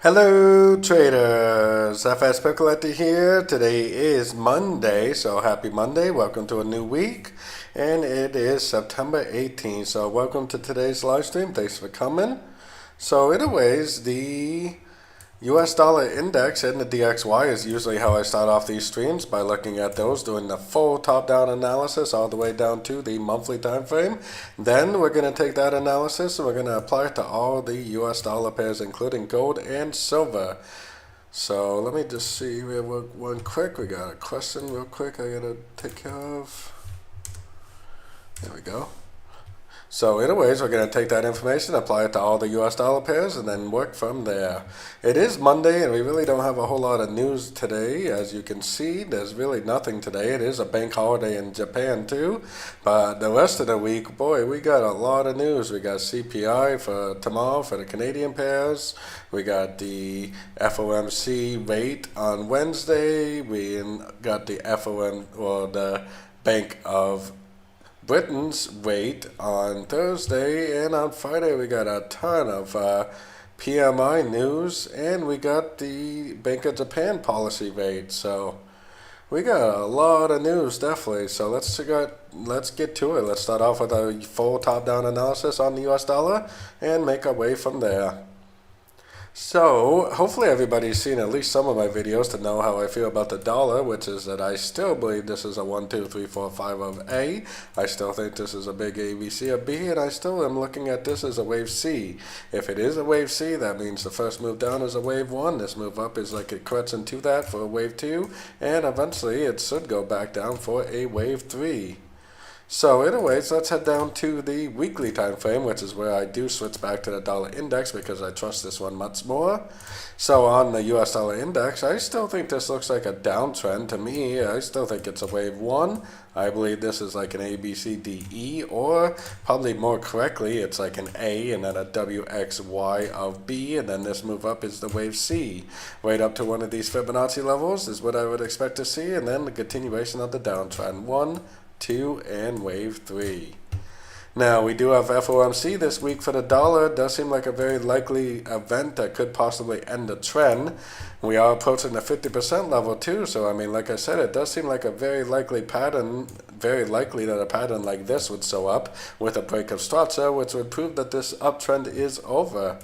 Hello traders, FXPIPCOLLECTOR here. Today is Monday, so happy Monday. Welcome to a new week, and it is September 18th. So welcome to today's live stream. Thanks for coming. So anyways, the US dollar index and the DXY is usually how I start off these streams, by looking at those, doing the full top-down analysis all the way down to the monthly time frame. Then we're going to take that analysis and we're going to apply it to all the US dollar pairs, including gold and silver. So let me just see one quick. We got a question real quick I got to take care of. There we go. So anyways, we're going to take that information, apply it to all the US dollar pairs, and then work from there. It is Monday, and we really don't have a whole lot of news today. As you can see, there's really nothing today. It is a bank holiday in Japan too, but the rest of the week, boy, we got a lot of news. We got CPI for tomorrow for the Canadian pairs. We got the FOMC rate on Wednesday. We got the the Bank of Britain's rate on Thursday, and on Friday we got a ton of PMI news, and we got the Bank of Japan policy rate. So we got a lot of news, definitely. So let's get to it. Let's start off with a full top-down analysis on the US dollar and make our way from there. So, hopefully everybody's seen at least some of my videos to know how I feel about the dollar, which is that I still believe this is a 1, 2, 3, 4, 5 of A. I still think this is a big A, B, C, or B, and I still am looking at this as a wave C. If it is a wave C, that means the first move down is a wave 1. This move up is like it corrects into that for a wave 2, and eventually it should go back down for a wave 3. So anyways, let's head down to the weekly time frame, which is where I do switch back to the dollar index because I trust this one much more. So on the US dollar index, I still think this looks like a downtrend to me. I still think it's a wave 1. I believe this is like an A, B, C, D, E, or probably more correctly, it's like an A and then a W, X, Y of B, and then this move up is the wave C. Right up to one of these Fibonacci levels is what I would expect to see, and then the continuation of the downtrend. 1, 2, and wave 3. Now we do have FOMC this week for the dollar. It does seem like a very likely event that could possibly end the trend. We are approaching the 50% level too, so I mean, like I said, it does seem like a very likely pattern, very likely that a pattern like this would show up with a break of structure, which would prove that this uptrend is over.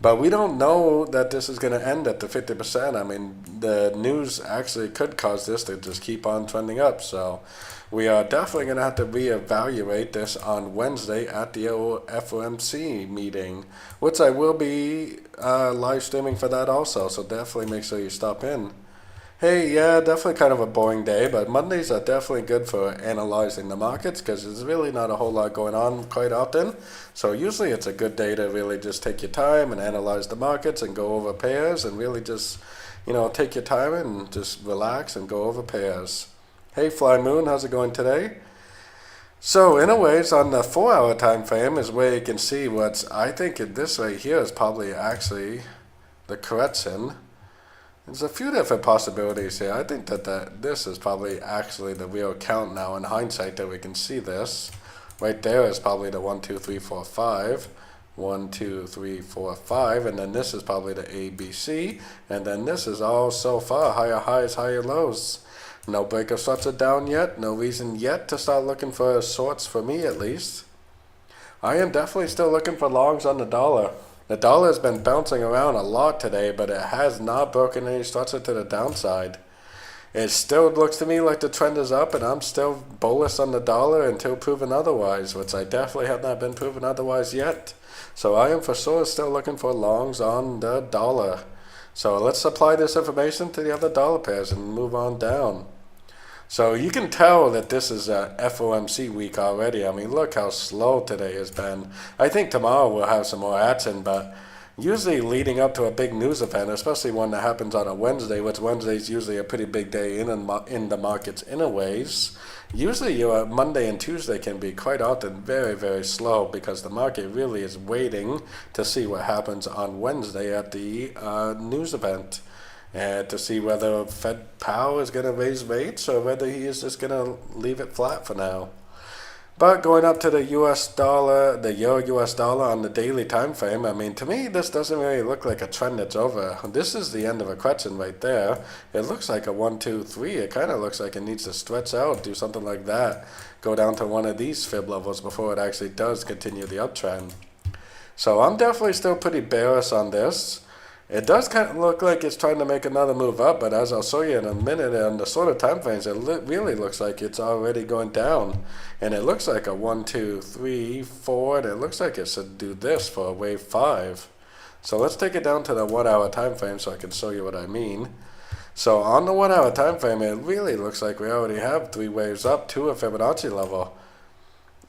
But we don't know that this is going to end at the 50%. I mean, the news actually could cause this to just keep on trending up. So we are definitely going to have to reevaluate this on Wednesday at the FOMC meeting, which I will be live streaming for that also. So definitely make sure you stop in. Hey, yeah, definitely kind of a boring day, but Mondays are definitely good for analyzing the markets because there's really not a whole lot going on quite often. So usually it's a good day to really just take your time and analyze the markets and go over pairs and really just, take your time and just relax and go over pairs. Hey, Fly Moon, how's it going today? So, anyways, on the 4-hour time frame is where you can see what's, I think this right here is probably actually the correction. There's a few different possibilities here. I think that this is probably actually the real count now in hindsight that we can see this. Right there is probably the 1, 2, 3, 4, 5. 1, 2, 3, 4, 5. And then this is probably the A, B, C. And then this is all so far higher highs, higher lows. No break of structure down yet. No reason yet to start looking for shorts for me at least. I am definitely still looking for longs on the dollar. The dollar has been bouncing around a lot today, but it has not broken any structure to the downside. It still looks to me like the trend is up, and I'm still bullish on the dollar until proven otherwise, which I definitely have not been proven otherwise yet. So I am for sure still looking for longs on the dollar. So let's apply this information to the other dollar pairs and move on down. So you can tell that this is a FOMC week already. I mean, look how slow today has been. I think tomorrow we'll have some more action, but usually leading up to a big news event, especially one that happens on a Wednesday, which Wednesday is usually a pretty big day in the markets anyways, usually your Monday and Tuesday can be quite often very, very slow because the market really is waiting to see what happens on Wednesday at the news event. And to see whether Fed Powell is going to raise rates or whether he is just going to leave it flat for now. But going up to the US dollar, the Euro US dollar on the daily time frame, I mean, to me, this doesn't really look like a trend that's over. This is the end of a correction right there. It looks like a 1, 2, 3. It kind of looks like it needs to stretch out, do something like that. Go down to one of these fib levels before it actually does continue the uptrend. So I'm definitely still pretty bearish on this. It does kind of look like it's trying to make another move up, but as I'll show you in a minute, on the sort of time frames, it really looks like it's already going down. And it looks like a 1, 2, 3, 4, and it looks like it should do this for a wave 5. So let's take it down to the 1 hour time frame so I can show you what I mean. So on the 1 hour time frame, it really looks like we already have 3 waves up to a Fibonacci level.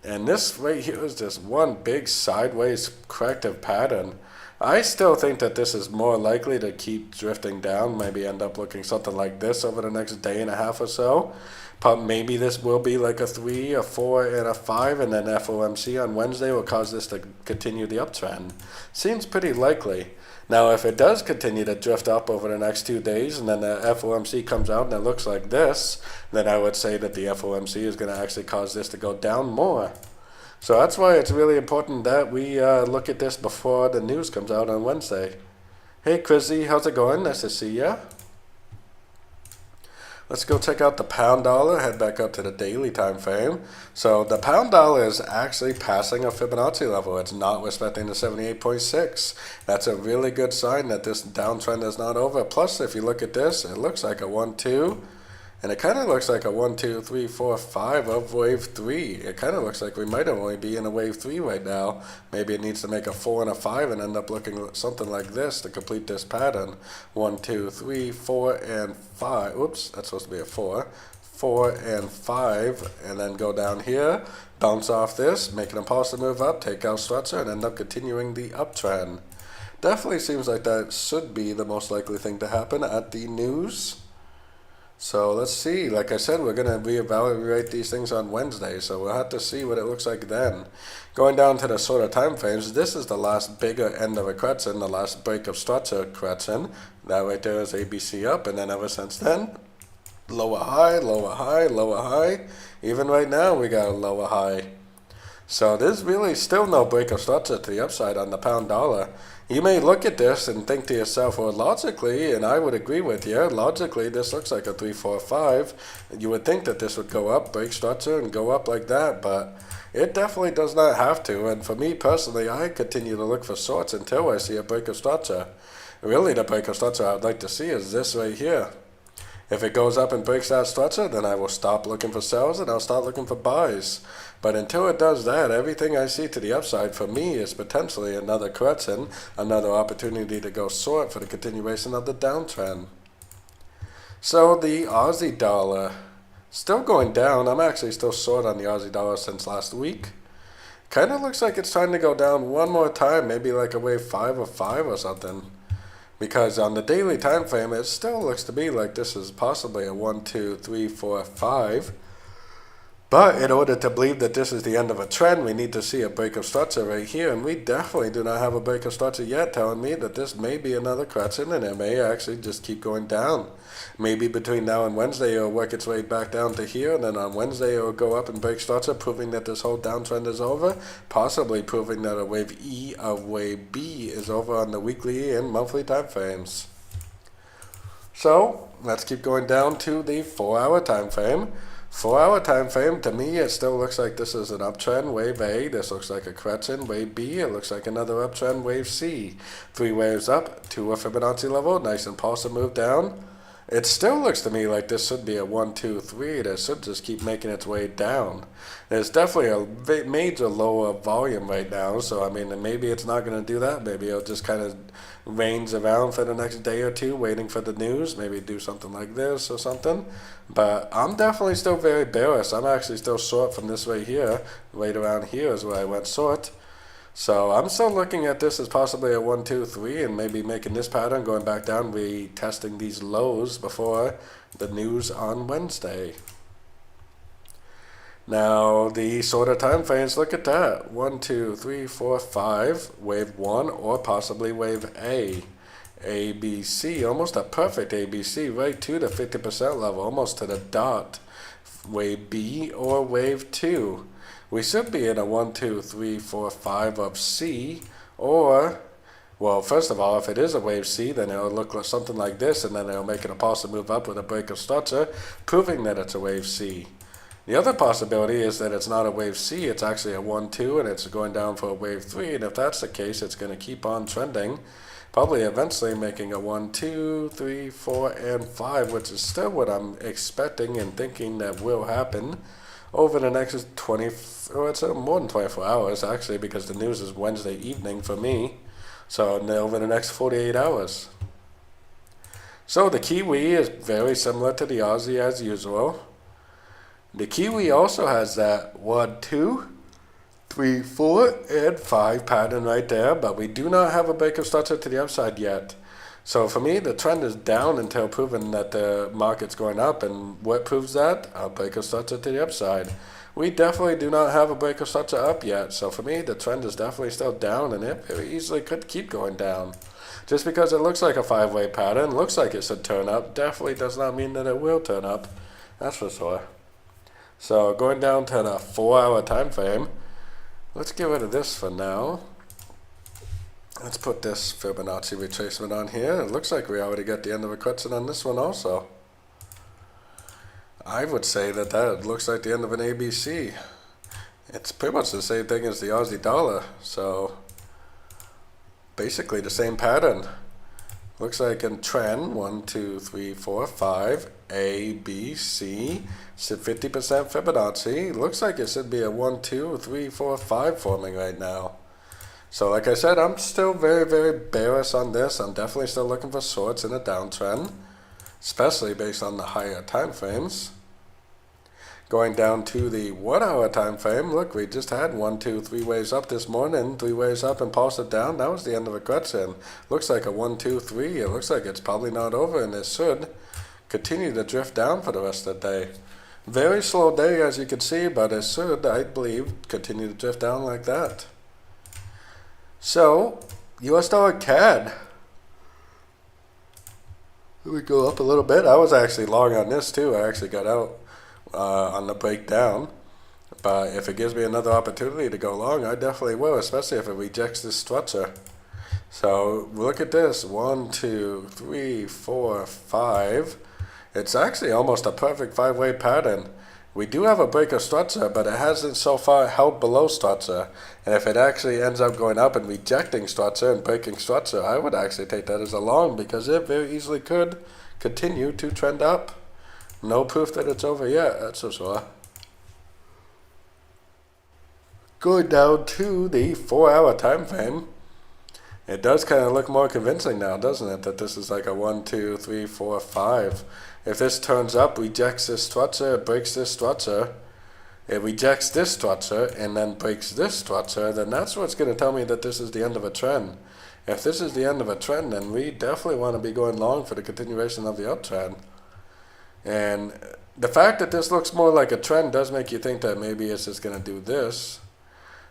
And this right here is just one big sideways corrective pattern. I still think that this is more likely to keep drifting down, maybe end up looking something like this over the next day and a half or so. But maybe this will be like a 3, a 4, and a 5, and then FOMC on Wednesday will cause this to continue the uptrend. Seems pretty likely. Now, if it does continue to drift up over the next 2 days, and then the FOMC comes out and it looks like this, then I would say that the FOMC is going to actually cause this to go down more. So that's why it's really important that we look at this before the news comes out on Wednesday. Hey Chrissy, how's it going? Nice to see ya. Let's go check out the pound dollar, head back up to the daily time frame. So the pound dollar is actually passing a Fibonacci level. It's not respecting the 78.6. That's a really good sign that this downtrend is not over. Plus, if you look at this, it looks like a 1, 2. And it kind of looks like a 1, 2, 3, 4, 5 of wave 3. It kind of looks like we might only be in a wave 3 right now. Maybe it needs to make a 4 and a 5 and end up looking something like this to complete this pattern. 1, 2, 3, 4, and 5. Oops, that's supposed to be a 4. 4 and 5, and then go down here, bounce off this, make an impulsive move up, take out structure, and end up continuing the uptrend. Definitely seems like that should be the most likely thing to happen at the news. So let's see. Like I said, we're going to reevaluate these things on Wednesday, so we'll have to see what it looks like then. Going down to the sort of time frames, this is the last bigger end of a correction, the last break of structure correction. That right there is ABC up, and then ever since then, lower high, lower high, lower high. Even right now, we got a lower high. So there's really still no break of structure to the upside on the pound dollar. You may look at this and think to yourself, well, logically, and I would agree with you, logically this looks like a 3, 4, 5. You would think that this would go up, break structure, and go up like that, but it definitely does not have to. And for me personally, I continue to look for shorts until I see a break of structure. Really, the break of structure I would like to see is this right here. If it goes up and breaks that structure, then I will stop looking for sells and I'll start looking for buys. But until it does that, everything I see to the upside for me is potentially another correction, another opportunity to go short for the continuation of the downtrend. So the Aussie dollar, still going down. I'm actually still short on the Aussie dollar since last week. Kind of looks like it's trying to go down one more time, maybe like a wave 5 or 5 or something. Because on the daily time frame, it still looks to be like this is possibly a 1, 2, 3, 4, 5. But in order to believe that this is the end of a trend, we need to see a break of structure right here. And we definitely do not have a break of structure yet, telling me that this may be another correction and it may actually just keep going down. Maybe between now and Wednesday, it'll work its way back down to here. And then on Wednesday, it'll go up and break structure, proving that this whole downtrend is over. Possibly proving that a wave E of wave B is over on the weekly and monthly time frames. So let's keep going down to the 4-hour time frame. 4-hour time frame, to me, it still looks like this is an uptrend, wave A. This looks like a correction, wave B. It looks like another uptrend, wave C. 3 waves up to a Fibonacci level, nice impulsive move down. It still looks to me like this should be a 1, 2, 3. This should just keep making its way down. There's definitely a major lower volume right now, so I mean, maybe it's not going to do that. Maybe it'll just kind of range around for the next day or two, waiting for the news. Maybe do something like this or something. But I'm definitely still very bearish. I'm actually still short from this right here. Right around here is where I went short. So I'm still looking at this as possibly a 1, 2, 3, and maybe making this pattern, going back down, retesting these lows before the news on Wednesday. Now the sort of time frames, look at that. 1, 2, 3, 4, 5, wave 1, or possibly wave A. ABC, almost a perfect ABC, right to the 50% level, almost to the dot. Wave B or wave 2. we should be in a 1, 2, 3, 4, 5 of C, or, well, first of all, if it is a wave C, then it'll look like something like this, and then it'll make it a pulse to move up with a break of structure, proving that it's a wave C. The other possibility is that it's not a wave C, it's actually a 1, 2, and it's going down for a wave 3, and if that's the case, it's going to keep on trending, probably eventually making a 1, 2, 3, 4, and 5, which is still what I'm expecting and thinking that will happen over the next 20, or it's more than 24 hours actually, because the news is Wednesday evening for me. So over the next 48 hours. So the Kiwi is very similar to the Aussie as usual. The Kiwi also has that 1, 2, 3, 4, and 5 pattern right there, but we do not have a break of structure to the upside yet. So for me, the trend is down until proven that the market's going up, and what proves that? A break of structure to the upside. We definitely do not have a break of structure up yet, so for me, the trend is definitely still down, and it very easily could keep going down. Just because it looks like a 5-way pattern, looks like it should turn up, definitely does not mean that it will turn up. That's for sure. So going down to the 4-hour time frame, let's get rid of this for now. Let's put this Fibonacci retracement on here. It looks like we already got the end of a correction on this one also. I would say that that looks like the end of an ABC. It's pretty much the same thing as the Aussie dollar. So basically the same pattern. Looks like in trend 1, 2, 3, 4, 5, A, B, C. It's at 50% Fibonacci. Looks like it should be a 1, 2, 3, 4, 5 forming right now. So like I said, I'm still very, very bearish on this. I'm definitely still looking for shorts in a downtrend, especially based on the higher time frames. Going down to the 1-hour time frame, look, we just had 1, 2, 3 waves up this morning, 3 waves up and pulsed it down. That was the end of a correction. Looks like a 1, 2, 3. It looks like it's probably not over, and it should continue to drift down for the rest of the day. Very slow day, as you can see, but it should, I believe, continue to drift down like that. So, US dollar CAD. We go up a little bit. I was actually long on this too. I actually got out on the breakdown. But if it gives me another opportunity to go long, I definitely will, especially if it rejects this structure. So, look at this. 1, 2, 3, 4, 5. It's actually almost a perfect 5-way pattern. We do have a break of structure, but it hasn't so far held below structure. And if it actually ends up going up and rejecting structure and breaking structure, I would actually take that as a long, because it very easily could continue to trend up. No proof that it's over yet, that's for sure. Going down to the 4-hour time frame, it does kind of look more convincing now, doesn't it? That this is like a 1, 2, 3, 4, 5. If this turns up, rejects this structure, it breaks this structure, it rejects this structure, and then breaks this structure, then that's what's going to tell me that this is the end of a trend. If this is the end of a trend, then we definitely want to be going long for the continuation of the uptrend. And the fact that this looks more like a trend does make you think that maybe it's just going to do this.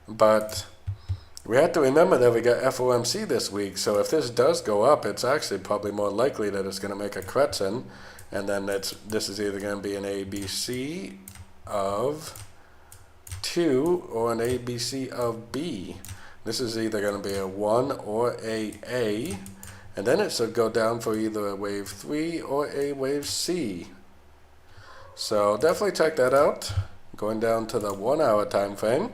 But we have to remember that we got FOMC this week, so if this does go up, it's actually probably more likely that it's going to make a correction, and then this is either going to be an ABC of 2 or an ABC of B. This is either going to be a 1 or A, and then it should go down for either a wave 3 or a wave C. So definitely check that out. Going down to the 1-hour time frame.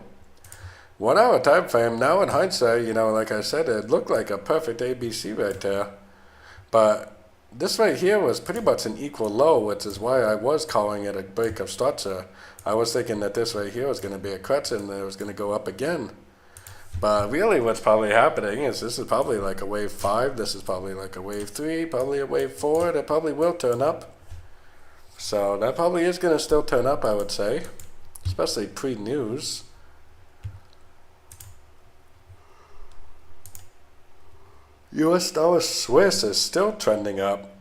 1-hour time frame, now in hindsight, you know, like I said, it looked like a perfect ABC right there. But this right here was pretty much an equal low, which is why I was calling it a break of structure. I was thinking that this right here was going to be a correction and it was going to go up again. But really what's probably happening is this is probably like a wave 5, this is probably like a wave 3, probably a wave 4, that probably will turn up. So that probably is going to still turn up, I would say, especially pre-news. US dollar Swiss is still trending up.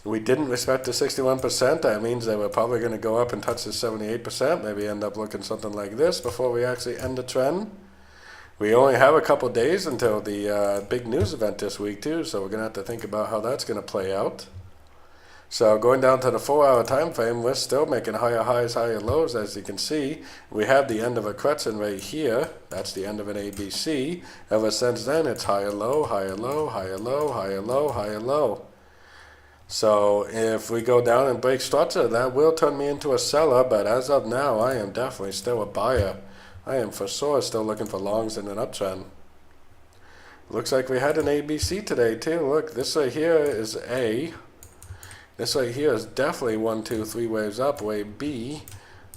We didn't respect the 61%. That means that we're probably going to go up and touch the 78%. Maybe end up looking something like this before we actually end the trend. We only have a couple days until the big news event this week too, so we're going to have to think about how that's going to play out. So going down to the 4-hour time frame, we're still making higher highs, higher lows. As you can see, we have the end of a crescent right here. That's the end of an ABC. Ever since then, it's higher low, higher low, higher low, higher low, higher low. So if we go down and break structure, that will turn me into a seller. But as of now, I am definitely still a buyer. I am for sure still looking for longs in an uptrend. Looks like we had an ABC today too. Look, this right here is A. This right here is definitely 1, 2, 3 waves up. Wave B,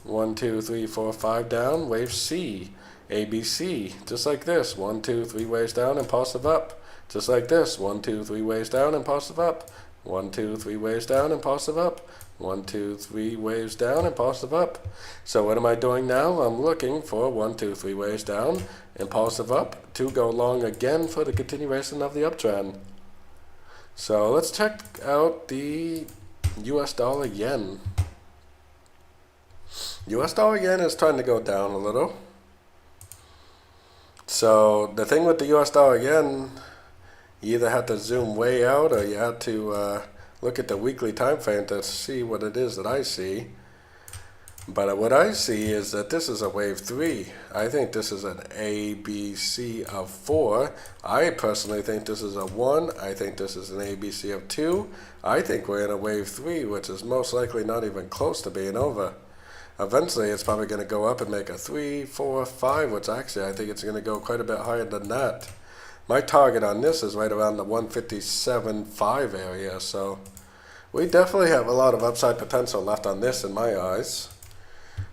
1, 2, 3, 4, 5 down. Wave C, ABC, just like this. 1, 2, 3 waves down, impulsive up. Just like this. 1, 2, 3 waves down, impulsive up. 1, 2, 3 waves down, impulsive up. 1, 2, 3 waves down, impulsive up. So what am I doing now? I'm looking for 1, 2, 3 waves down, impulsive up, to go long again for the continuation of the uptrend. So let's check out the US dollar yen. US dollar yen is trying to go down a little. So the thing with the US dollar yen, you either have to zoom way out or you have to look at the weekly time frame to see what it is that I see. But what I see is that this is a wave 3. I think this is an A, B, C of 4. I personally think this is a 1. I think this is an A, B, C of 2. I think we're in a wave 3, which is most likely not even close to being over. Eventually, it's probably going to go up and make a 3, 4, 5, which actually I think it's going to go quite a bit higher than that. My target on this is right around the 157.5 area, so we definitely have a lot of upside potential left on this in my eyes.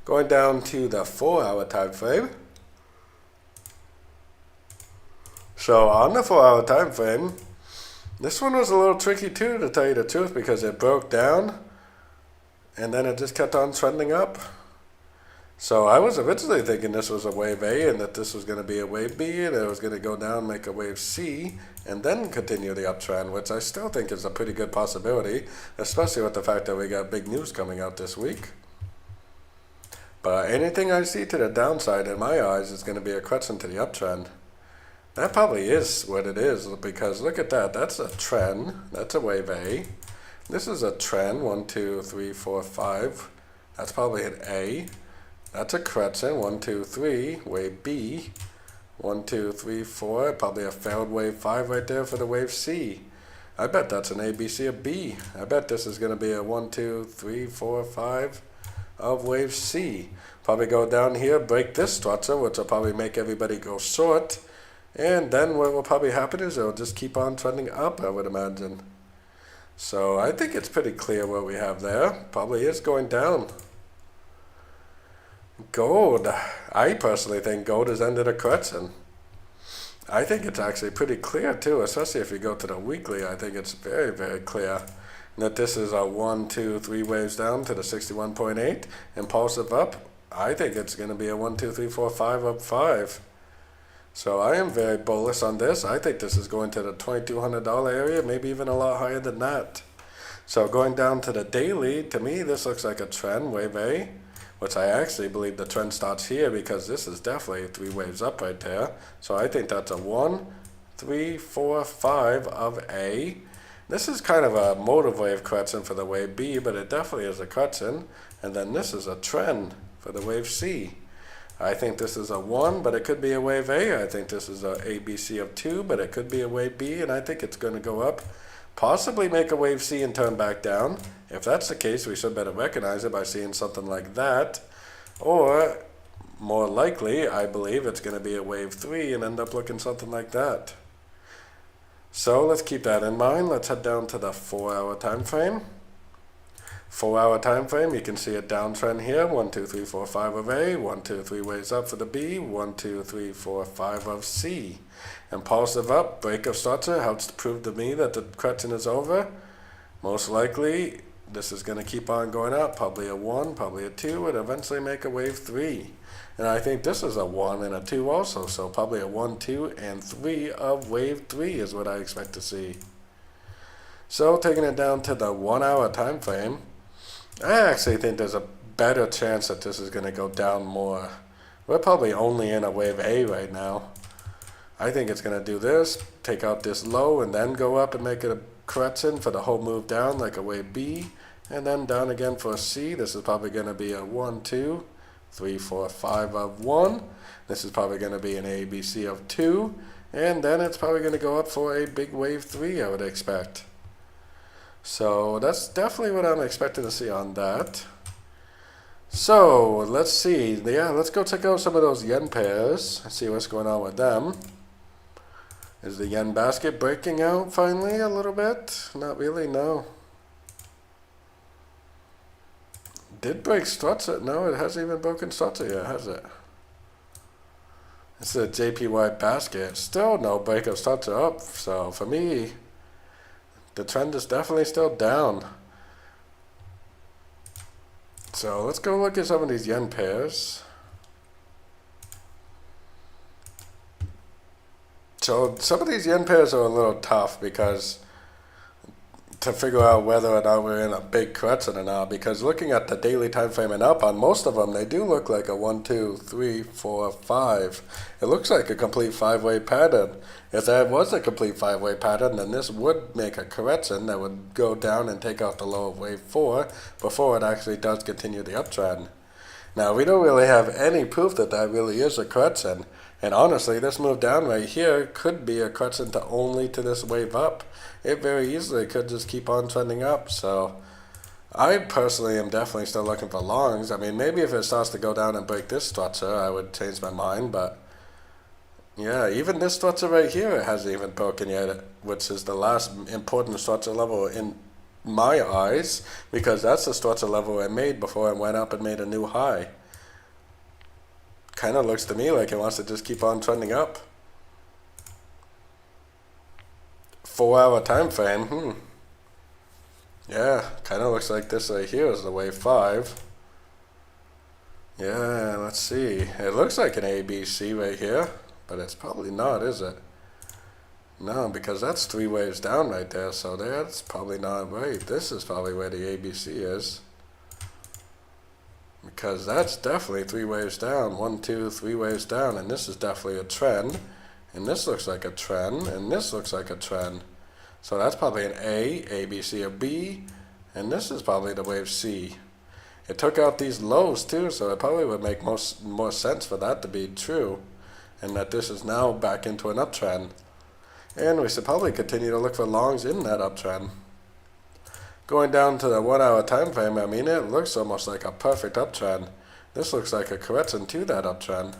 Going down to the 4-hour time frame. So on the 4-hour time frame, this one was a little tricky too, to tell you the truth, because it broke down and then it just kept on trending up. So I was originally thinking this was a wave A and that this was going to be a wave B and it was going to go down, make a wave C, and then continue the uptrend, which I still think is a pretty good possibility, especially with the fact that we got big news coming out this week. But anything I see to the downside in my eyes is going to be a crescent to the uptrend. That probably is what it is, because look at that. That's a trend. That's a wave A. This is a trend. 1, 2, 3, 4, 5. That's probably an A. That's a crescent. 1, 2, 3. Wave B. 1, 2, 3, 4. Probably a failed wave 5 right there for the wave C. I bet that's an A, B, C, or B. I bet this is going to be a 1, 2, 3, 4, 5. Of wave C. Probably go down here, break this structure, which will probably make everybody go short, and then what will probably happen is it'll just keep on trending up, I would imagine. So I think it's pretty clear what we have there. Probably is going down. Gold. I personally think gold has ended a crescent. I think it's actually pretty clear too, especially if you go to the weekly. I think it's very, very clear that this is a 1, 2, 3 waves down to the 61.8, impulsive up. I think it's going to be a 1, 2, 3, 4, 5 up 5. So I am very bullish on this. I think this is going to the $2,200 area, maybe even a lot higher than that. So going down to the daily, to me this looks like a trend, wave A, which I actually believe the trend starts here because this is definitely 3 waves up right there. So I think that's a 1, 3, 4, 5 of A. This is kind of a motive wave crescent for the wave B, but it definitely is a crescent. And then this is a trend for the wave C. I think this is a 1, but it could be a wave A. I think this is a ABC of 2, but it could be a wave B, and I think it's going to go up, possibly make a wave C and turn back down. If that's the case, we should better recognize it by seeing something like that. Or, more likely, I believe it's going to be a wave 3 and end up looking something like that. So let's keep that in mind. Let's head down to the 4-hour time frame. 4-hour time frame, you can see a downtrend here. 1, 2, 3, 4, 5 of A. 1, 2, 3 waves up for the B. 1, 2, 3, 4, 5 of C. Impulsive up, break of structure helps to prove to me that the crescent is over. Most likely, this is going to keep on going up. Probably a 1, probably a 2, and eventually make a wave 3. And I think this is a 1 and a 2 also, so probably a 1, 2, and 3 of wave 3 is what I expect to see. So taking it down to the 1-hour time frame, I actually think there's a better chance that this is going to go down more. We're probably only in a wave A right now. I think it's going to do this, take out this low, and then go up and make it a correction for the whole move down, like a wave B, and then down again for a C. This is probably going to be a 1, 2, 3, 4, 5 of 1. This is probably going to be an ABC of 2, and then it's probably going to go up for a big wave 3, I would expect. So that's definitely what I'm expecting to see on that. So let's see. Yeah, let's go check out some of those yen pairs and see what's going on with them. Is the yen basket breaking out finally a little bit? Not really, no. Did break structure? No, it hasn't even broken structure yet, has it? It's a JPY basket. Still no break of structure up. So for me, the trend is definitely still down. So let's go look at some of these yen pairs. So some of these yen pairs are a little tough because to figure out whether or not we're in a big correction or not, because looking at the daily time frame and up on most of them, they do look like a 1, 2, 3, 4, 5. It looks like a complete 5-way pattern. If that was a complete 5-way pattern, then this would make a correction that would go down and take out the low of wave 4 before it actually does continue the uptrend. Now, we don't really have any proof that that really is a correction. And honestly, this move down right here could be a correction to only to this wave up. It very easily could just keep on trending up. So I personally am definitely still looking for longs. I mean, maybe if it starts to go down and break this structure, I would change my mind. But yeah, even this structure right here, it hasn't even broken yet, which is the last important structure level in my eyes, because that's the structure level it made before it went up and made a new high. Kind of looks to me like it wants to just keep on trending up. 4-hour time frame, Yeah, kind of looks like this right here is the wave 5. Yeah, let's see. It looks like an ABC right here, but it's probably not, is it? No, because that's 3 waves down right there, so that's probably not right. This is probably where the ABC is. Because that's definitely 3 waves down. 1, 2, 3 waves down, and this is definitely a trend. And this looks like a trend, and this looks like a trend. So that's probably an A, B, C, or B, and this is probably the wave C. It took out these lows too, so it probably would make more sense for that to be true, and that this is now back into an uptrend. And we should probably continue to look for longs in that uptrend. Going down to the 1-hour time frame, I mean, it looks almost like a perfect uptrend. This looks like a correction to that uptrend.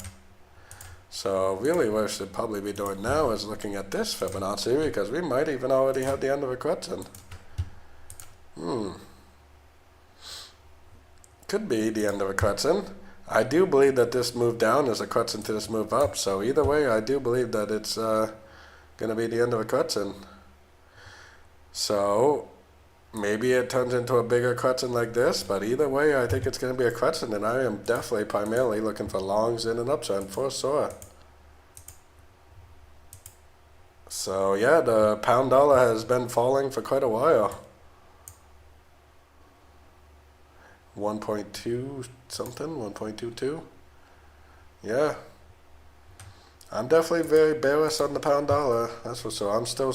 So really what we should probably be doing now is looking at this Fibonacci, because we might even already have the end of a correction. Could be the end of a correction. I do believe that this move down is a correction to this move up, so either way I do believe that it's going to be the end of a correction. So maybe it turns into a bigger correction like this, but either way I think it's going to be a correction, and I am definitely primarily looking for longs in an uptrend for sure. So yeah, the pound dollar has been falling for quite a while. 1.2 something, 1.22. Yeah, I'm definitely very bearish on the pound dollar, that's for sure. I'm still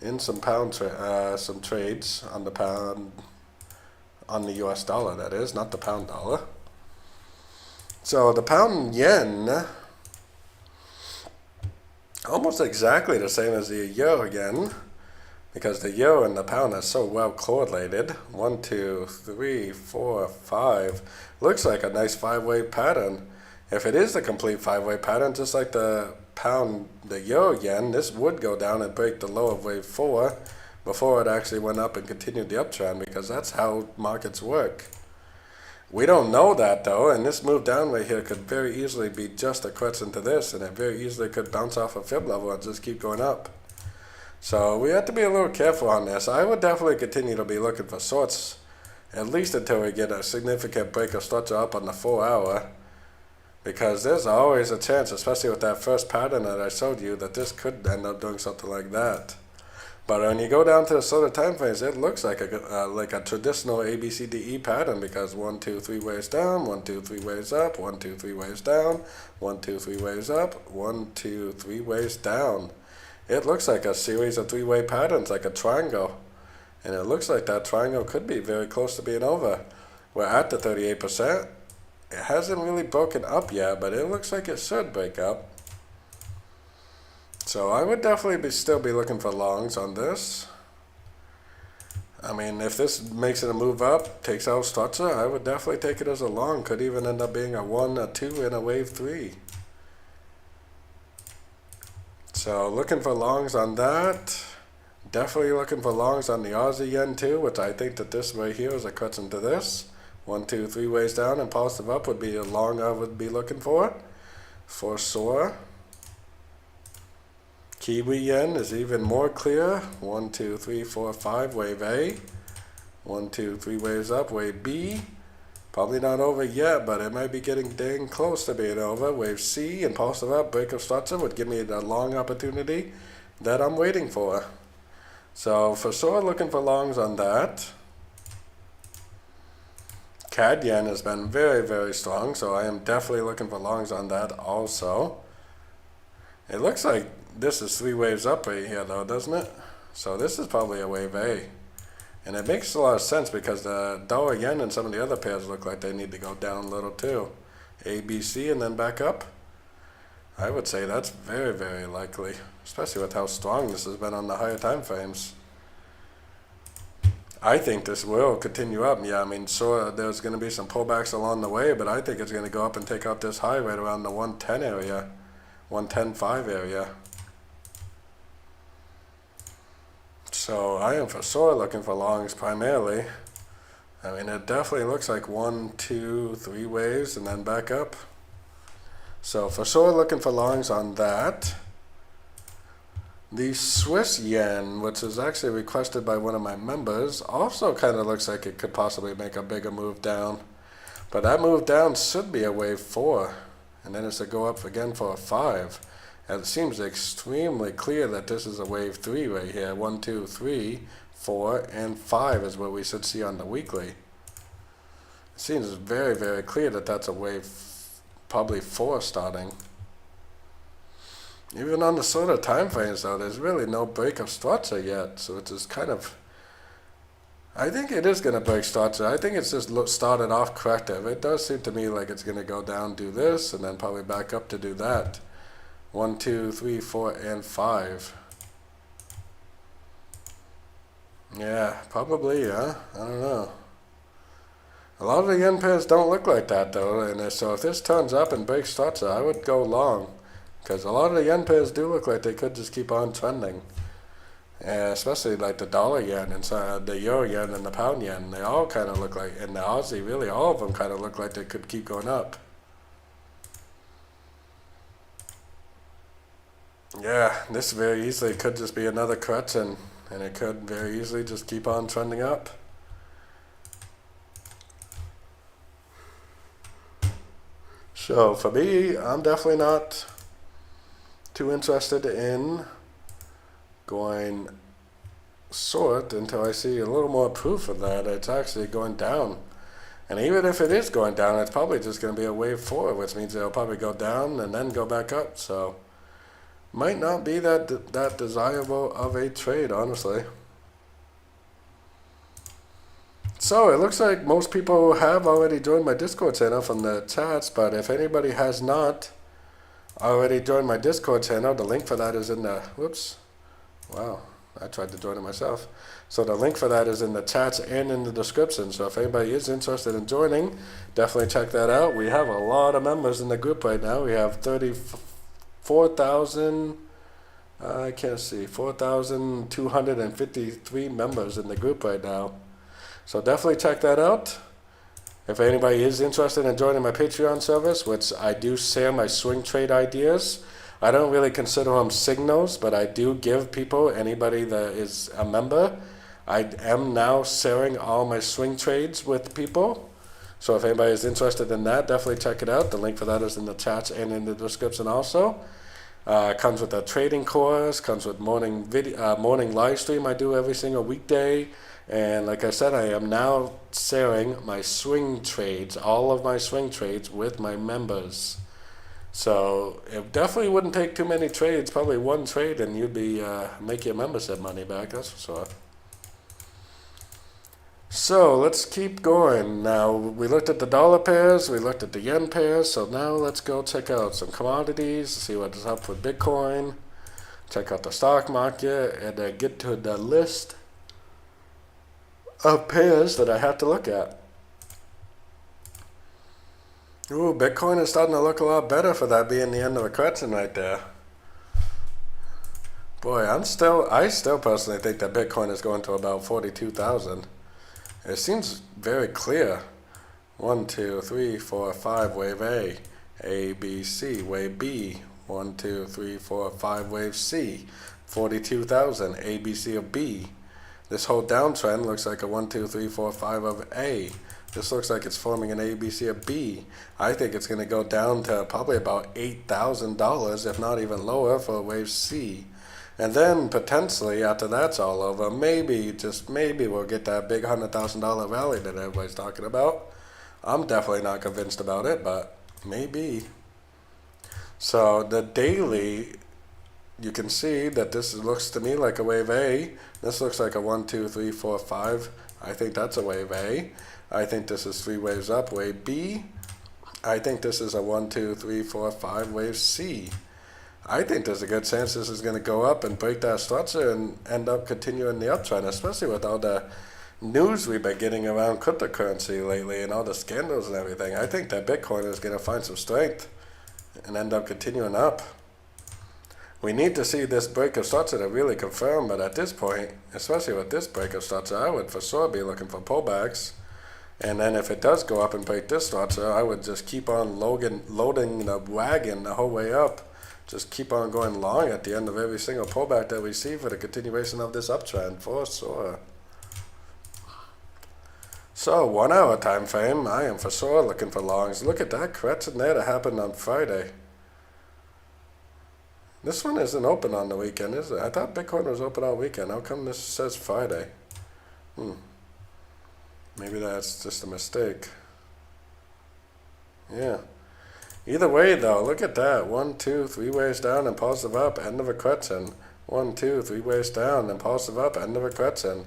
in some some trades on the pound, on the US dollar, that is, not the pound dollar. So the pound yen, almost exactly the same as the euro again, because the euro and the pound are so well correlated. 1, 2, 3, 4, 5. Looks like a nice 5-way pattern. If it is the complete 5-way pattern, just like the pound, the euro yen, this would go down and break the low of wave 4 before it actually went up and continued the uptrend, because that's how markets work. We don't know that though, and this move down right here could very easily be just a correction to this, and it very easily could bounce off a fib level and just keep going up. So we have to be a little careful on this. I would definitely continue to be looking for shorts, at least until we get a significant break of structure up on the 4-hour. Because there's always a chance, especially with that first pattern that I showed you, that this could end up doing something like that. But when you go down to the shorter time frames, it looks like a traditional ABCDE pattern, because 1, 2, 3 waves down, 1, 2, 3 waves up, 1, 2, 3 waves down, 1, 2, 3 waves up, 1, 2, 3 waves down. it looks like a series of three-way patterns, like a triangle. And it looks like that triangle could be very close to being over. We're at the 38%. It hasn't really broken up yet, but it looks like it should break up. So I would definitely still be looking for longs on this. I mean, if this makes it a move up, takes out structure, I would definitely take it as a long. Could even end up being a 1, a 2, and a wave 3. So looking for longs on that. Definitely looking for longs on the Aussie yen too, which I think that this right here is a cut into this. 1, 2, 3 ways down and positive up would be a long I would be looking for SOAR. Kiwi yen is even more clear. 1, 2, 3, 4, 5, wave A. 1, 2, 3 waves up, wave B. Probably not over yet, but it might be getting dang close to being over. Wave C and positive up, break of structure would give me the long opportunity that I'm waiting for. So for sure looking for longs on that. CAD yen has been very, very strong, so I am definitely looking for longs on that also. It looks like this is 3 waves up right here though, doesn't it? So this is probably a wave A. And it makes a lot of sense because the dollar yen and some of the other pairs look like they need to go down a little too. A, B, C, and then back up. I would say that's very, very likely, especially with how strong this has been on the higher time frames. I think this will continue up. Yeah, I mean, so there's going to be some pullbacks along the way, but I think it's going to go up and take out this high right around the 110 area, 110.5 area. So I am for sure looking for longs primarily. I mean, it definitely looks like 1, 2, 3 waves and then back up. So for sure looking for longs on that. The Swiss yen, which is actually requested by one of my members, also kind of looks like it could possibly make a bigger move down. But that move down should be a wave 4. And then it's to go up again for a 5. And it seems extremely clear that this is a wave 3 right here. 1, 2, 3, 4, and 5 is what we should see on the weekly. It seems very, very clear that that's a wave probably 4 starting. Even on the sort of time frames though, there's really no break of structure yet, so it's just kind of, I think it is going to break structure. I think it's just started off corrective. It does seem to me like it's going to go down, do this, and then probably back up to do that. 1, 2, 3, 4, and 5. Yeah, probably, yeah. I don't know. A lot of the yen pairs don't look like that though, and so if this turns up and breaks structure, I would go long. Because a lot of the yen pairs do look like they could just keep on trending. Especially like the dollar yen and the euro yen and the pound yen. They all kind of look like, and the Aussie, really all of them kind of look like they could keep going up. Yeah, this very easily could just be another correction. And it could very easily just keep on trending up. So for me, I'm definitely not too interested in going short until I see a little more proof of that it's actually going down. And even if it is going down, it's probably just going to be a wave 4, which means it'll probably go down and then go back up. So might not be that desirable of a trade, honestly. So it looks like most people have already joined my Discord channel from the chats, but if anybody has not already joined my Discord channel, the link for that is in the, whoops, wow, I tried to join it myself. So the link for that is in the chats and in the description. So if anybody is interested in joining, definitely check that out. We have a lot of members in the group right now. We have 34,000, I can't see, 4,253 members in the group right now. So definitely check that out. If anybody is interested in joining my Patreon service, which I do share my swing trade ideas, I don't really consider them signals, but I do give people, anybody that is a member, I am now sharing all my swing trades with people. So if anybody is interested in that, definitely check it out. The link for that is in the chats and in the description also. Comes with a trading course, comes with morning live stream I do every single weekday. And like I said, I am now sharing my swing trades, all of my swing trades with my members. So it definitely wouldn't take too many trades, probably one trade, and you'd be make your membership money back, that's for sure. So let's keep going. Now we looked at the dollar pairs, we looked at the yen pairs, so now let's go check out some commodities, see what's up with Bitcoin, check out the stock market, and get to the list of pairs that I have to look at. Ooh, Bitcoin is starting to look a lot better for that being the end of a correction right there. Boy, I still personally think that Bitcoin is going to about 42,000. It seems very clear. 1, 2, 3, 4, 5, wave A, B, C, wave B, 1, 2, 3, 4, 5, wave C, 42,000, A, B, C, or B. This whole downtrend looks like a 1, 2, 3, 4, 5 of A. This looks like it's forming an A, B, C, or B. I think it's going to go down to probably about $8,000, if not even lower, for wave C. And then potentially after that's all over, maybe, just maybe, we'll get that big $100,000 rally that everybody's talking about. I'm definitely not convinced about it, but maybe. So the daily, you can see that this looks to me like a wave A. This looks like a 1, 2, 3, 4, 5. I think that's a wave A. I think this is 3 waves up, wave B. I think this is a 1, 2, 3, 4, 5 wave C. I think there's a good chance this is going to go up and break that structure and end up continuing the uptrend, especially with all the news we've been getting around cryptocurrency lately and all the scandals and everything. I think that Bitcoin is going to find some strength and end up continuing up. We need to see this break of structure to really confirm, but at this point, especially with this break of structure, I would for sure be looking for pullbacks. And then if it does go up and break this structure, I would just keep on loading the wagon the whole way up. Just keep on going long at the end of every single pullback that we see for the continuation of this uptrend, for sure. So 1 hour time frame, I am for sure looking for longs. Look at that correction there that happened on Friday. This one isn't open on the weekend, is it? I thought Bitcoin was open all weekend. How come this says Friday? Maybe that's just a mistake. Yeah. Either way, though, look at that. 1, 2, 3 waves down and positive up, end of a correction. 1, 2, 3 waves down and positive up, end of a correction.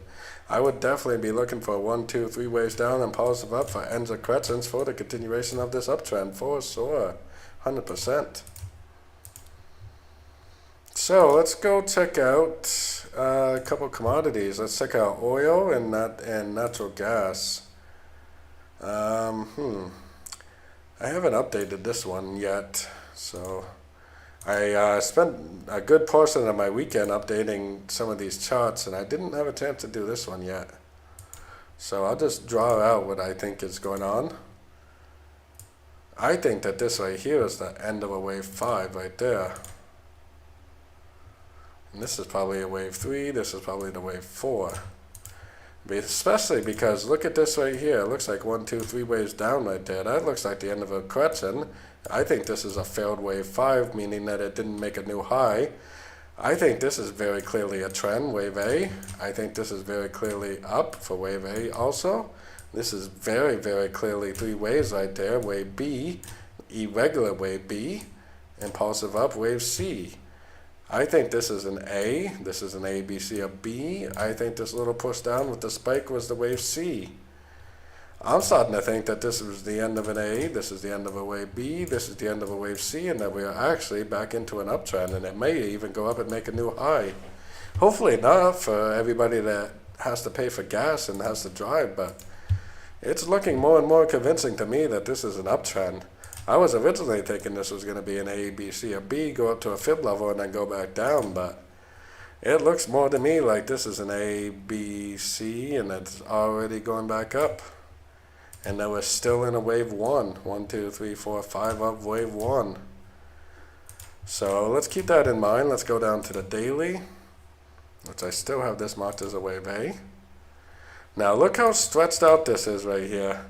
I would definitely be looking for 1, 2, 3 waves down and positive up for ends of corrections for the continuation of this uptrend, for sure. 100%. So let's go check out a couple commodities. Let's check out oil and natural gas. I haven't updated this one yet, so I spent a good portion of my weekend updating some of these charts, and I didn't have a chance to do this one yet. So I'll just draw out what I think is going on. I think that this right here is the end of a wave 5 right there. And this is probably a wave 3, this is probably the wave 4. Especially because look at this right here. It looks like 1, 2, 3 waves down right there. That looks like the end of a correction. I think this is a failed wave 5, meaning that it didn't make a new high. I think this is very clearly a trend, wave A. I think this is very clearly up for wave A also. This is very, very clearly 3 waves right there. Wave B, irregular wave B, impulsive up, wave C. I think this is an A, this is an A, B, C, or B. I think this little push down with the spike was the wave C. I'm starting to think that this was the end of an A, this is the end of a wave B, this is the end of a wave C, and that we are actually back into an uptrend, and it may even go up and make a new high. Hopefully not for everybody that has to pay for gas and has to drive, but it's looking more and more convincing to me that this is an uptrend. I was originally thinking this was going to be an A, B, C, or B, go up to a fib level and then go back down, but it looks more to me like this is an A, B, C, and it's already going back up. And then we're still in a wave 1. 1, 2, 3, 4, 5 up wave 1. So let's keep that in mind. Let's go down to the daily, which I still have this marked as a wave A. Now look how stretched out this is right here.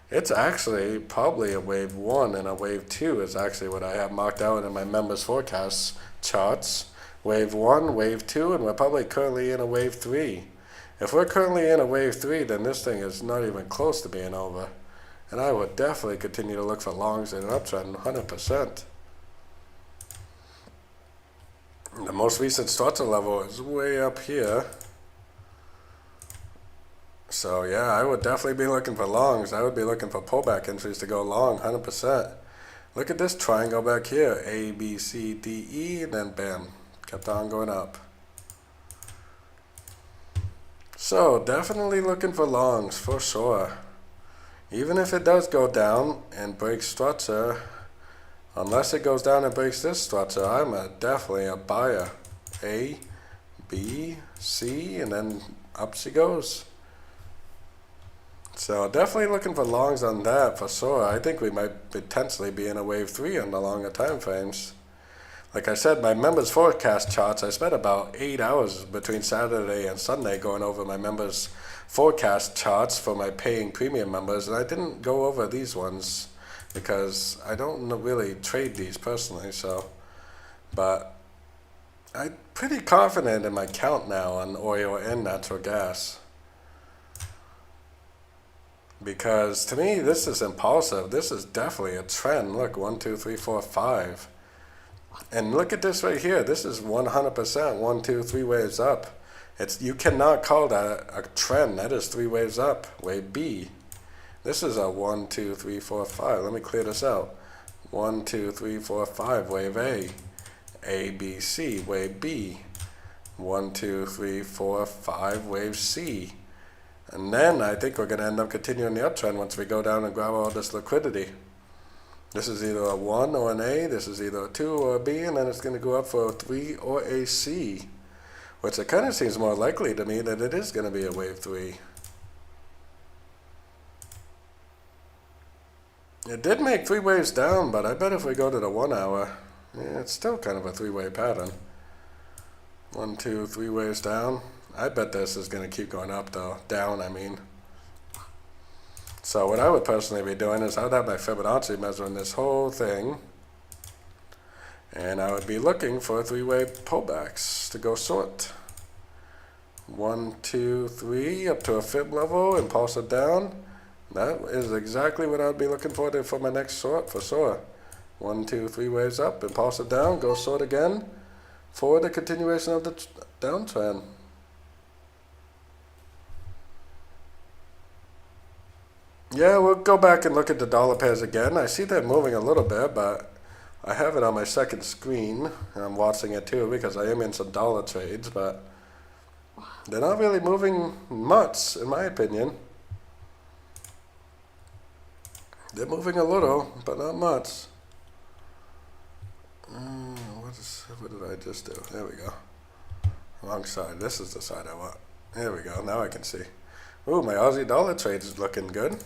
It's actually probably a wave 1, and a wave 2 is actually what I have marked out in my members forecast charts. Wave 1, wave 2, and we're probably currently in a wave 3. If we're currently in a wave 3, then this thing is not even close to being over. And I would definitely continue to look for longs in an uptrend, 100%. The most recent structure level is way up here. So yeah, I would definitely be looking for longs. I would be looking for pullback entries to go long, 100%. Look at this triangle back here. A, B, C, D, E, and then bam. Kept on going up. So definitely looking for longs for sure. Even if it does go down and break structure, unless it goes down and breaks this structure, I'm definitely a buyer. A, B, C, and then up she goes. So definitely looking for longs on that for sure. I think we might potentially be in a wave 3 on the longer time frames. Like I said, my members forecast charts, I spent about 8 hours between Saturday and Sunday going over my members forecast charts for my paying premium members, and I didn't go over these ones because I don't really trade these personally. So, but I'm pretty confident in my count now on oil and natural gas. Because to me, this is impulsive. This is definitely a trend. Look, 1, 2, 3, 4, 5. And look at this right here. This is 100% 1, 2, 3 waves up. You cannot call that a trend. That is 3 waves up. Wave B. This is a 1, 2, 3, 4, 5. Let me clear this out. 1, 2, 3, 4, 5. Wave A. A, B, C. Wave B. 1, 2, 3, 4, 5. Wave C. And then I think we're going to end up continuing the uptrend once we go down and grab all this liquidity. This is either a 1 or an A, this is either a 2 or a B, and then it's going to go up for a 3 or a C. Which it kind of seems more likely to me that it is going to be a wave 3. It did make 3 waves down, but I bet if we go to the 1 hour, yeah, it's still kind of a 3-wave pattern. 1, 2, 3 waves down. I bet this is going to keep going up though. Down, I mean. So what I would personally be doing is I would have my Fibonacci measuring this whole thing. And I would be looking for 3-wave pullbacks to go short. 1, 2, 3 up to a fib level and pulse it down. That is exactly what I would be looking for my next short for sure. 1, 2, 3 waves up and pulse it down, go short again for the continuation of the downtrend. Yeah, we'll go back and look at the dollar pairs again. I see they're moving a little bit, but I have it on my second screen. And I'm watching it too because I am in some dollar trades, but they're not really moving much, in my opinion. They're moving a little, but not much. What did I just do? There we go. Wrong side. This is the side I want. There we go. Now I can see. Ooh, my Aussie dollar trade is looking good.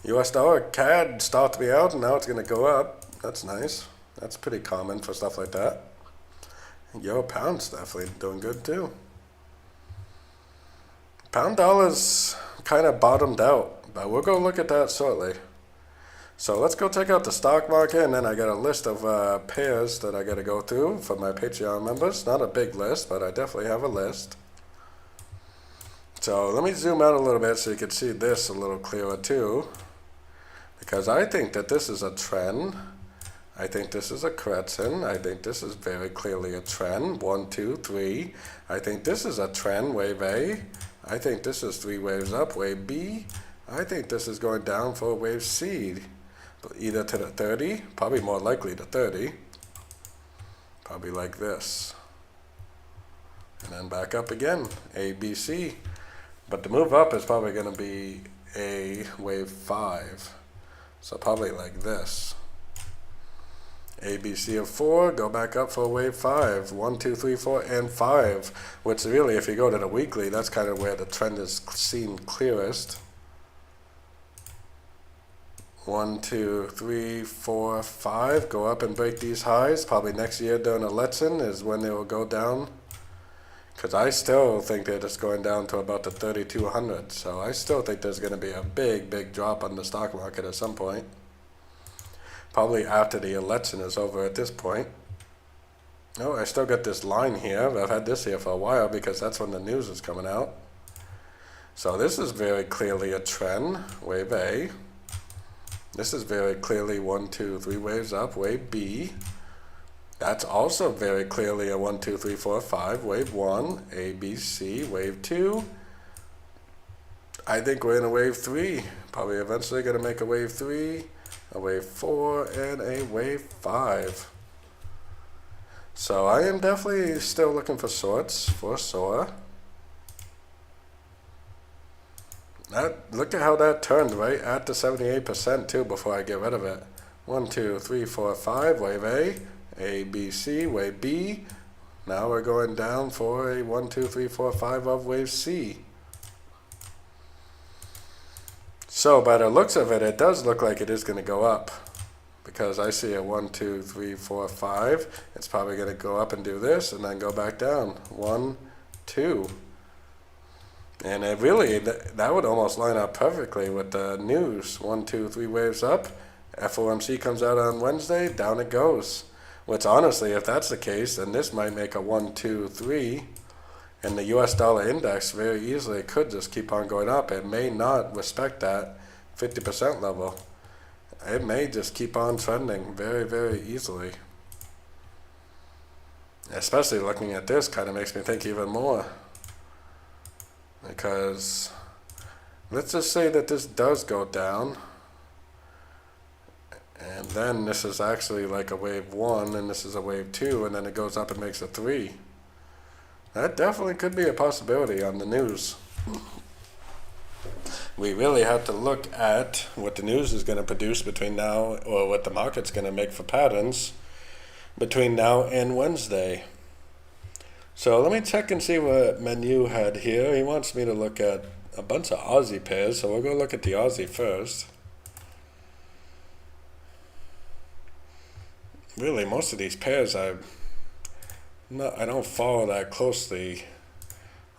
US dollar CAD started me out, and now it's going to go up. That's nice. That's pretty common for stuff like that. Euro pound's definitely doing good too. Pound dollar's kind of bottomed out, but we'll go look at that shortly. So let's go check out the stock market, and then I got a list of pairs that I got to go through for my Patreon members. Not a big list, but I definitely have a list. So let me zoom out a little bit so you can see this a little clearer too. Because I think that this is a trend. I think this is a correction. I think this is very clearly a trend. 1, 2, 3. I think this is a trend, wave A. I think this is 3 waves up, wave B. I think this is going down for wave C. Either to the 30, probably more likely to 30. Probably like this. And then back up again, A, B, C. But the move up is probably going to be a wave 5. So probably like this. A, B, C of 4, go back up for wave 5. 1, 2, 3, 4, and 5. Which really, if you go to the weekly, that's kind of where the trend is seen clearest. 1, 2, 3, 4, 5, go up and break these highs. Probably next year during election is when they will go down. Because I still think they're just going down to about the 3,200. So I still think there's going to be a big, big drop on the stock market at some point. Probably after the election is over at this point. Oh, I still got this line here. I've had this here for a while because that's when the news is coming out. So this is very clearly a trend, wave A. This is very clearly 1, 2, 3 waves up, wave B. That's also very clearly a 1, 2, 3, 4, 5. Wave 1, A, B, C. Wave 2. I think we're in a wave 3. Probably eventually going to make a wave 3, a wave 4, and a wave 5. So I am definitely still looking for shorts for SOAR. Look at how that turned right at the 78% too before I get rid of it. 1, 2, 3, 4, 5. Wave A, B, C. Wave B. Now we're going down for a 1, 2, 3, 4, 5 of wave C. So by the looks of it, it does look like it is going to go up, because I see a 1, 2, 3, 4, 5. It's probably going to go up and do this and then go back down. 1, 2. And it really, that would almost line up perfectly with the news. 1, 2, 3 waves up. FOMC comes out on Wednesday, down it goes. Which honestly, if that's the case, then this might make a 1, 2, 3. And the US dollar index very easily could just keep on going up. It may not respect that 50% level. It may just keep on trending very, very easily. Especially looking at this kind of makes me think even more. Because let's just say that this does go down. And then this is actually like a wave 1 and this is a wave 2, and then it goes up and makes a 3. That definitely could be a possibility on the news. We really have to look at what the news is going to produce between now, or what the market's going to make for patterns between now and Wednesday. So let me check and see what Menu had here. He wants me to look at a bunch of Aussie pairs, so we'll go look at the Aussie first. Really, most of these pairs I don't follow that closely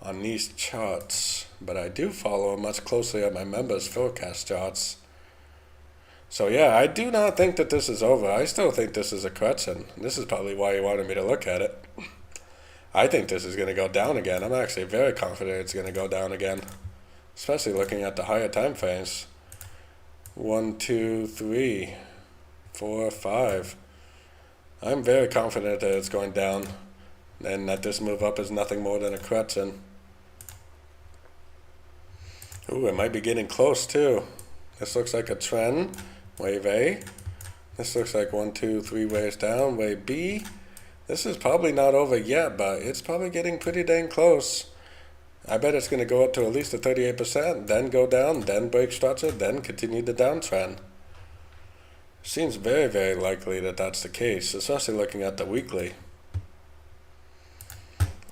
on these charts, but I do follow much closely on my members' forecast charts. So yeah, I do not think that this is over. I still think this is a correction. This is probably why you wanted me to look at it. I think this is going to go down again. I'm actually very confident it's going to go down again, especially looking at the higher time frames. 1, 2, 3, 4, 5. I'm very confident that it's going down, and that this move up is nothing more than a correction. Ooh, it might be getting close too. This looks like a trend. Wave A. This looks like 1, 2, 3 waves down. Wave B. This is probably not over yet, but it's probably getting pretty dang close. I bet it's going to go up to at least a 38%, then go down, then break structure, then continue the downtrend. Seems very, very likely that that's the case, especially looking at the weekly.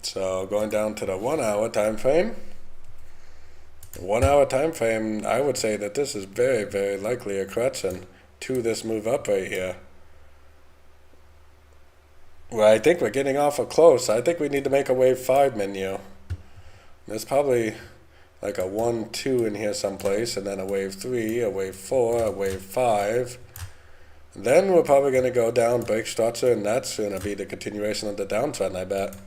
So going down to the 1 hour time frame. 1 hour time frame, I would say that this is very, very likely a correction to this move up right here. Well, I think we're getting awful close. I think we need to make a wave 5 menu. There's probably like a 1, 2 in here someplace, and then a wave 3, a wave 4, a wave 5. Then we're probably going to go down, break structure, and that's going to be the continuation of the downtrend, I bet.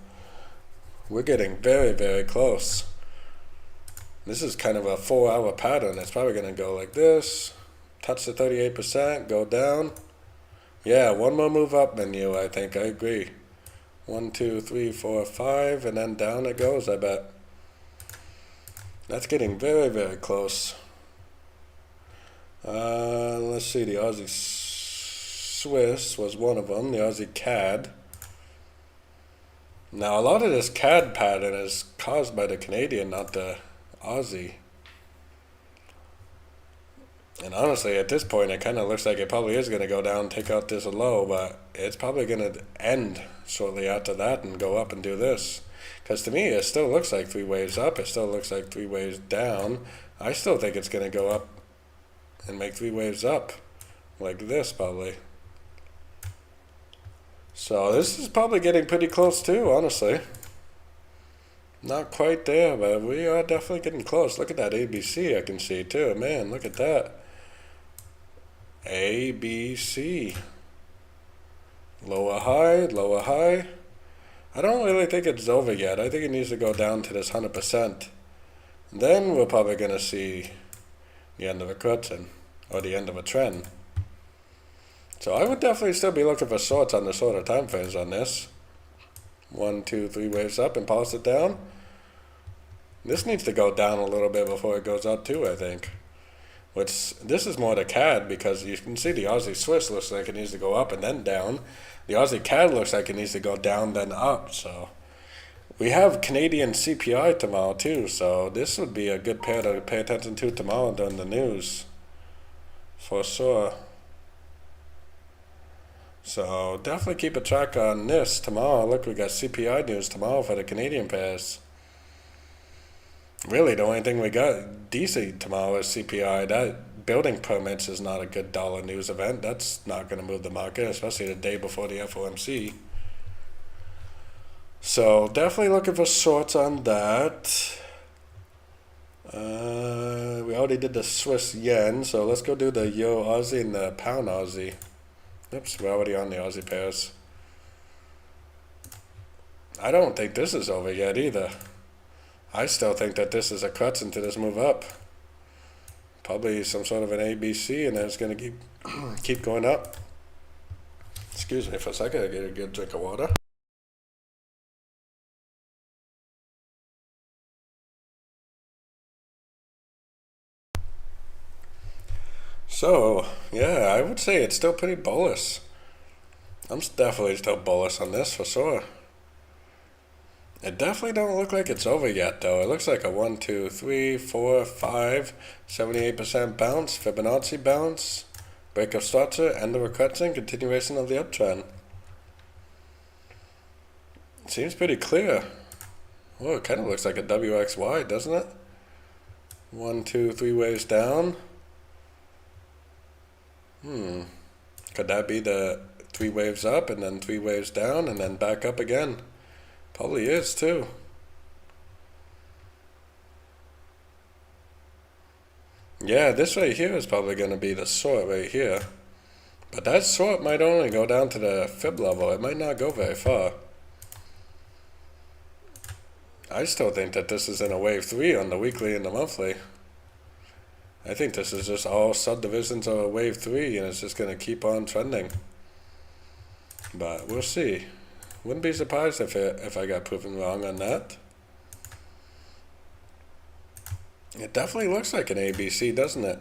We're getting very, very close. This is kind of a 4 hour pattern. It's probably going to go like this, touch the 38%, go down. Yeah, one more move up menu, I think. I agree. 1, 2, 3, 4, 5, and then down it goes, I bet. That's getting very, very close. Let's see, the Aussie Swiss was one of them, the Aussie CAD. Now, a lot of this CAD pattern is caused by the Canadian, not the Aussie. And honestly, at this point, it kind of looks like it probably is going to go down, take out this low, but it's probably going to end shortly after that and go up and do this. Because to me, it still looks like 3 waves up. It still looks like 3 waves down. I still think it's going to go up and make 3 waves up, like this probably. So this is probably getting pretty close too, honestly. Not quite there, but we are definitely getting close. Look at that ABC I can see too. Man, look at that. ABC. Lower high, lower high. I don't really think it's over yet. I think it needs to go down to this 100%. Then we're probably going to see the end of a correction, or the end of a trend. So I would definitely still be looking for shorts on the shorter time frames on this. 1, 2, 3 waves up and pulse it down. This needs to go down a little bit before it goes up too, I think. Which, this is more the CAD, because you can see the Aussie Swiss looks like it needs to go up and then down. The Aussie CAD looks like it needs to go down then up, so. We have Canadian CPI tomorrow too, so this would be a good pair to pay attention to tomorrow during the news. For sure. So definitely keep a track on this tomorrow. Look, we got CPI news tomorrow for the Canadian pairs. Really, the only thing we got decent tomorrow is CPI. That building permits is not a good dollar news event. That's not going to move the market, especially the day before the FOMC. So definitely looking for shorts on that. We already did the Swiss yen, so let's go do the Euro Aussie and the Pound Aussie. Oops, we're already on the Aussie pairs. I don't think this is over yet either. I still think that this is a crutch into this move up. Probably some sort of an ABC, and then it's going to keep going up. Excuse me for a second, I get a good drink of water. So, yeah, I would say it's still pretty bullish. I'm definitely still bullish on this for sure. It definitely don't look like it's over yet, though. It looks like a 1, 2, 3, 4, 5, 78% bounce, Fibonacci bounce, break of structure, end of a correction, continuation of the uptrend. Seems pretty clear. Oh, it kind of looks like a WXY, doesn't it? 1, 2, 3 waves down. Could that be the 3 waves up and then 3 waves down and then back up again? Probably is too. Yeah, this right here is probably going to be the short right here. But that short might only go down to the fib level. It might not go very far. I still think that this is in a wave 3 on the weekly and the monthly. I think this is just all subdivisions of a wave 3 and it's just going to keep on trending. But we'll see. Wouldn't be surprised if I got proven wrong on that. It definitely looks like an ABC, doesn't it?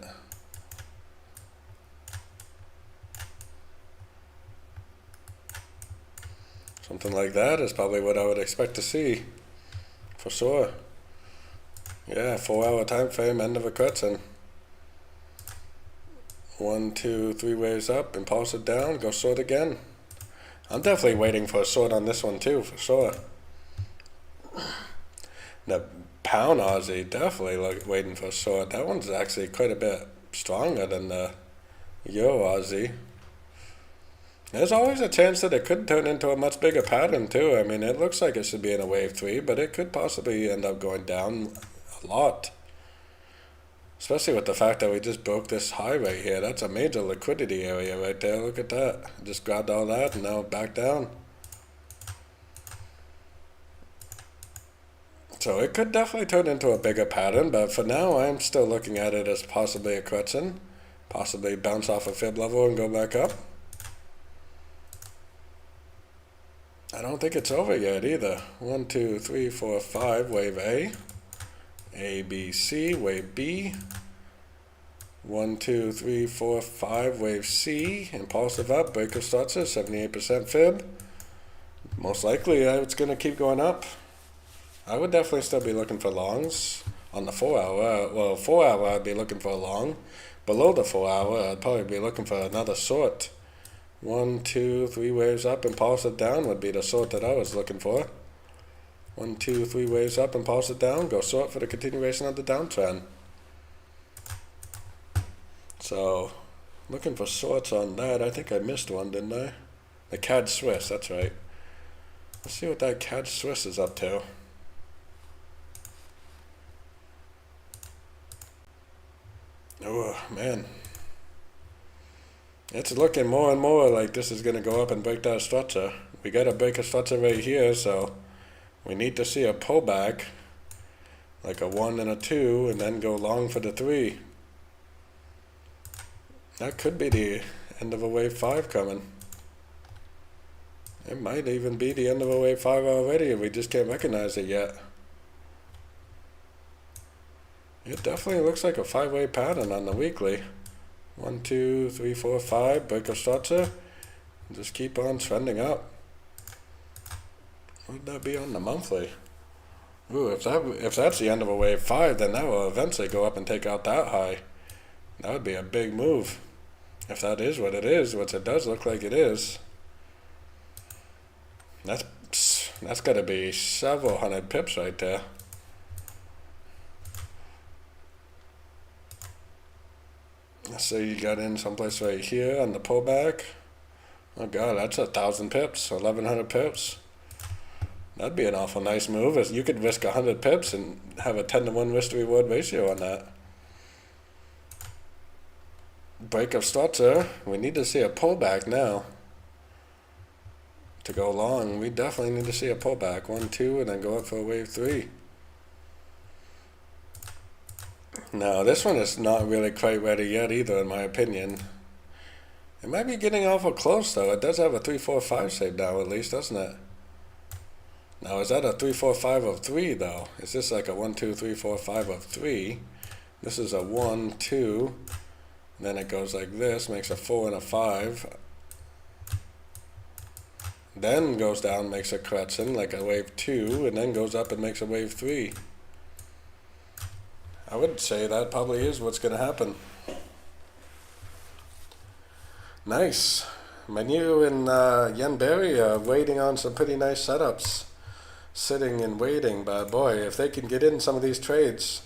Something like that is probably what I would expect to see. For sure. Yeah, 4-hour time frame, end of a correction. 1, 2, 3 waves up, and pulse it down, go short again. I'm definitely waiting for a short on this one too, for sure. The Pound Aussie, definitely waiting for a short. That one's actually quite a bit stronger than the Euro Aussie. There's always a chance that it could turn into a much bigger pattern too. I mean, it looks like it should be in a wave 3, but it could possibly end up going down a lot. Especially with the fact that we just broke this high right here. That's a major liquidity area right there. Look at that. Just grabbed all that and now back down. So it could definitely turn into a bigger pattern, but for now I'm still looking at it as possibly a correction. Possibly bounce off a fib level and go back up. I don't think it's over yet either. 1, 2, 3, 4, 5, wave A, B, C, wave B. 1, 2, 3, 4, 5, wave C, impulsive up, break of structure, 78% fib. Most likely it's going to keep going up. I would definitely still be looking for longs on the 4-hour. Well, 4-hour I'd be looking for a long. Below the 4-hour I'd probably be looking for another short. 1, 2, 3 waves up and pulse it down would be the short that I was looking for. 1, 2, 3 waves up and pulse it down, go short for the continuation of the downtrend. So, looking for shorts on that. I think I missed one, didn't I? The CAD Swiss, that's right. Let's see what that CAD Swiss is up to. Oh, man. It's looking more and more like this is going to go up and break that structure. We got to break a structure right here, so we need to see a pullback, like a 1 and a 2, and then go long for the 3. That could be the end of a wave 5 coming. It might even be the end of a wave 5 already, we just can't recognize it yet. It definitely looks like a 5-way pattern on the weekly. 1, 2, 3, 4, 5, break of structure. Just keep on trending up. What would that be on the monthly? Ooh, if that's the end of a wave 5, then that will eventually go up and take out that high. That would be a big move. If that is what it is, which it does look like it is. That's got to be several hundred pips right there. So you got in someplace right here on the pullback. Oh god, that's 1,000 pips, 1,100 pips. That'd be an awful nice move. As you could risk 100 pips and have a 10-to-1 risk to reward ratio on that. Break of structure. We need to see a pullback now. To go long, we definitely need to see a pullback. 1, 2, and then go up for a wave 3. Now, this one is not really quite ready yet either, in my opinion. It might be getting awful close, though. It does have a 3, 4, 5 shape now, at least, doesn't it? Now, is that a 3, 4, 5 of 3, though? Is this like a 1, 2, 3, 4, 5 of 3? This is a 1, 2. And then it goes like this, makes a 4 and a 5. Then goes down, makes a correction, like a wave 2, and then goes up and makes a wave 3. I would say that probably is what's going to happen. Nice. Menu and Yen Berry are waiting on some pretty nice setups. Sitting and waiting, but boy, if they can get in some of these trades,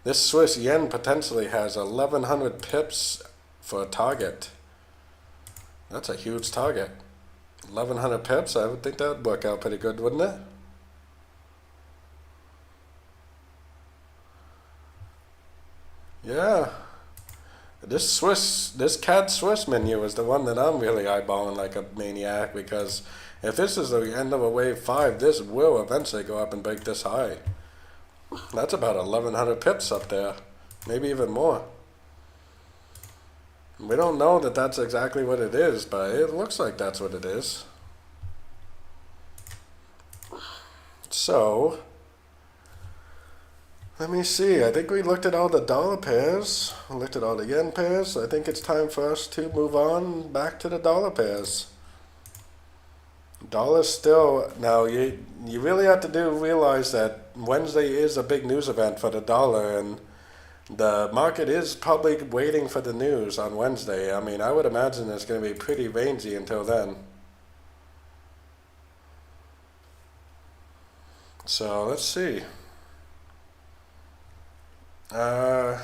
this Swiss yen potentially has 1,100 pips for a target. That's a huge target. 1,100 pips, I would think that would work out pretty good, wouldn't it? Yeah. This CAD Swiss menu is the one that I'm really eyeballing like a maniac, because if this is the end of a wave 5, this will eventually go up and break this high. That's about 1,100 pips up there, maybe even more. We don't know that that's exactly what it is, but it looks like that's what it is. So, let me see. I think we looked at all the dollar pairs. We looked at all the yen pairs. I think it's time for us to move on back to the dollar pairs. Dollar still, now you really have to realize that Wednesday is a big news event for the dollar, and the market is probably waiting for the news on Wednesday. I mean, I would imagine it's going to be pretty rangy until then. So let's see. Guess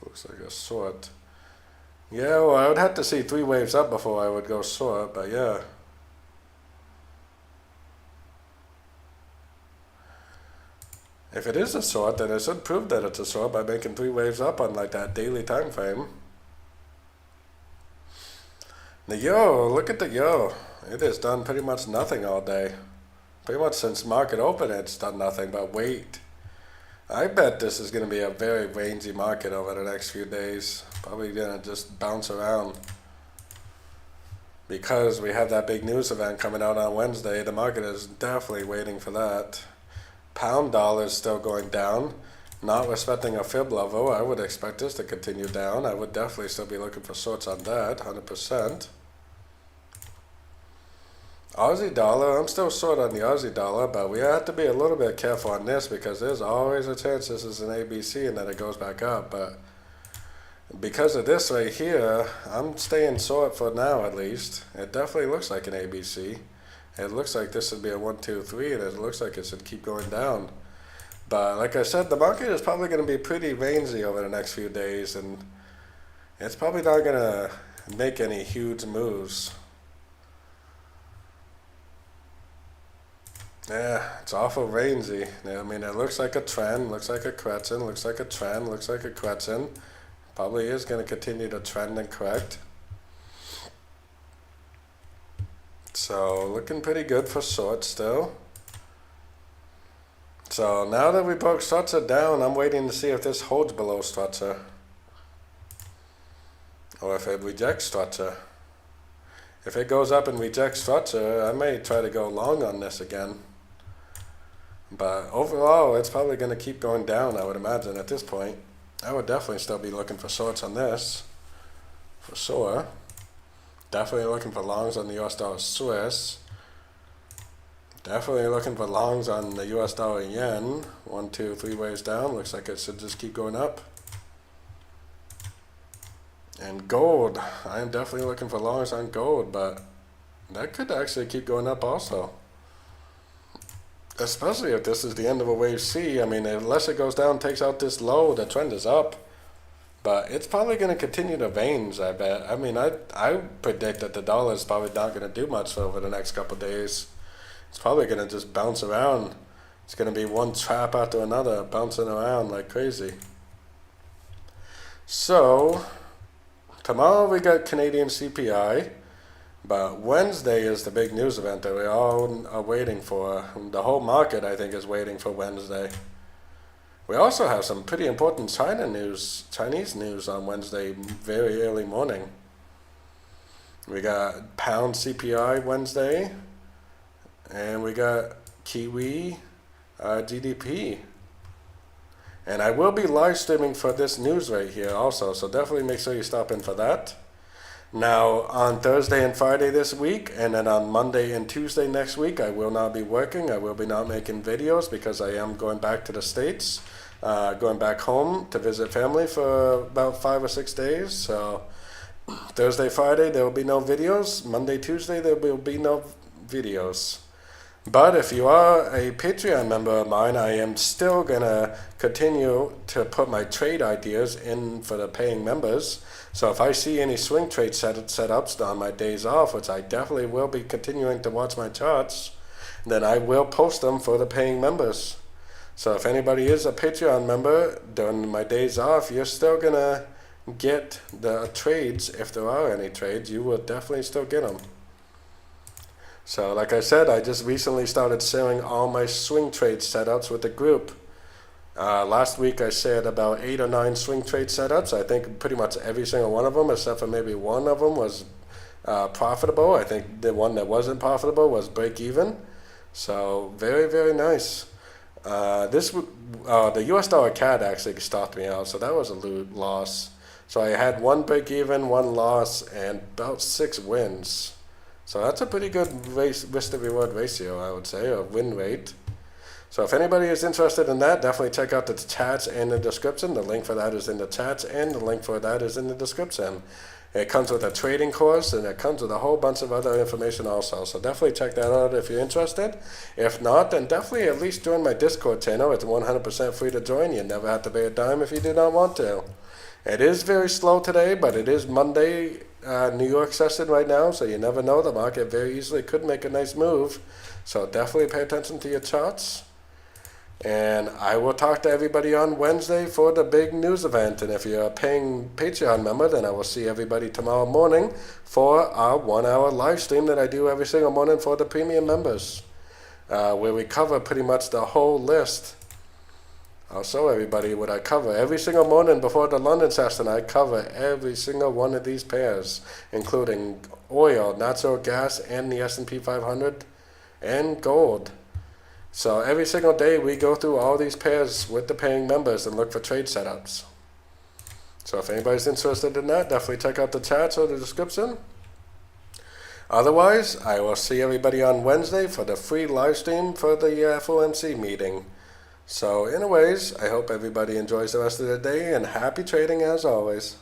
looks like a short. Yeah, well, I would have to see 3 waves up before I would go short, but yeah. If it is a short, then it should prove that it's a short by making 3 waves up on like that daily time frame. The yo, look at the yo. It has done pretty much nothing all day. Pretty much since market open, it's done nothing but wait. I bet this is going to be a very rangy market over the next few days. Probably going to just bounce around. Because we have that big news event coming out on Wednesday, the market is definitely waiting for that. Pound dollar is still going down, not respecting a fib level. I would expect this to continue down. I would definitely still be looking for shorts on that, 100%. Aussie dollar, I'm still short on the Aussie dollar, but we have to be a little bit careful on this because there's always a chance this is an ABC and then it goes back up. But because of this right here, I'm staying short for now at least. It definitely looks like an ABC. It looks like this would be a 1, 2, 3, and it looks like it should keep going down. But like I said, the market is probably going to be pretty rangy over the next few days, and it's probably not going to make any huge moves. Yeah, it's awful rangy. I mean, it looks like a trend, looks like a correction, looks like a trend, looks like a correction. Probably is going to continue to trend and correct. So, looking pretty good for short still. So, now that we broke structure down, I'm waiting to see if this holds below structure. or if it rejects structure. If it goes up and rejects structure, I may try to go long on this again. But overall, it's probably going to keep going down, I would imagine, at this point. I would definitely still be looking for shorts on this, for sure. Definitely looking for longs on the US dollar Swiss. Definitely looking for longs on the US dollar yen. 1, 2, 3 ways down. Looks like it should just keep going up. And gold. I am definitely looking for longs on gold, but that could actually keep going up also. Especially if this is the end of a wave C. I mean, unless it goes down, takes out this low, the trend is up. But it's probably going to continue to range, I bet. I mean, I predict that the dollar is probably not going to do much over the next couple of days. It's probably going to just bounce around. It's going to be one trap after another, bouncing around like crazy. So, tomorrow we got Canadian CPI. But Wednesday is the big news event that we all are waiting for. The whole market, I think, is waiting for Wednesday. We also have some pretty important Chinese news on Wednesday, very early morning. We got pound CPI Wednesday, and we got Kiwi GDP. And I will be live streaming for this news right here also, so definitely make sure you stop in for that. Now, on Thursday and Friday this week, and then on Monday and Tuesday next week, I will not be working. I will be not making videos because I am going back to the States, going back home to visit family for about 5 or 6 days. So, Thursday, Friday, there will be no videos. Monday, Tuesday, there will be no videos. But if you are a Patreon member of mine, I am still going to continue to put my trade ideas in for the paying members. So if I see any swing trade setups on my days off, which I definitely will be continuing to watch my charts, then I will post them for the paying members. So if anybody is a Patreon member during my days off, you're still going to get the trades. If there are any trades, you will definitely still get them. So like I said, I just recently started sharing all my swing trade setups with the group. Last week I shared about 8 or 9 swing trade setups. I think pretty much every single one of them, except for maybe one of them, was profitable. I think the one that wasn't profitable was break even. So very, very nice. The US dollar CAD actually stopped me out, so that was a loss. So I had 1 break even, 1 loss, and about 6 wins. So that's a pretty good risk to reward ratio, I would say, or win rate. So if anybody is interested in that, definitely check out the chats and the description. The link for that is in the chats, and the link for that is in the description. It comes with a trading course, and it comes with a whole bunch of other information also. So definitely check that out if you're interested. If not, then definitely at least join my Discord channel. It's 100% free to join. You never have to pay a dime if you do not want to. It is very slow today, but it is Monday, New York session right now, so you never know. The market very easily could make a nice move. So definitely pay attention to your charts. And I will talk to everybody on Wednesday for the big news event. And if you're a paying Patreon member, then I will see everybody tomorrow morning for our 1-hour live stream that I do every single morning for the premium members, where we cover pretty much the whole list. I'll show everybody what I cover. Every single morning before the London session, I cover every single one of these pairs, including oil, natural gas, and the S&P 500, and gold. So every single day we go through all these pairs with the paying members and look for trade setups. So if anybody's interested in that, definitely check out the chats or the description. Otherwise, I will see everybody on Wednesday for the free live stream for the FOMC meeting. So anyways, I hope everybody enjoys the rest of their day, and happy trading as always.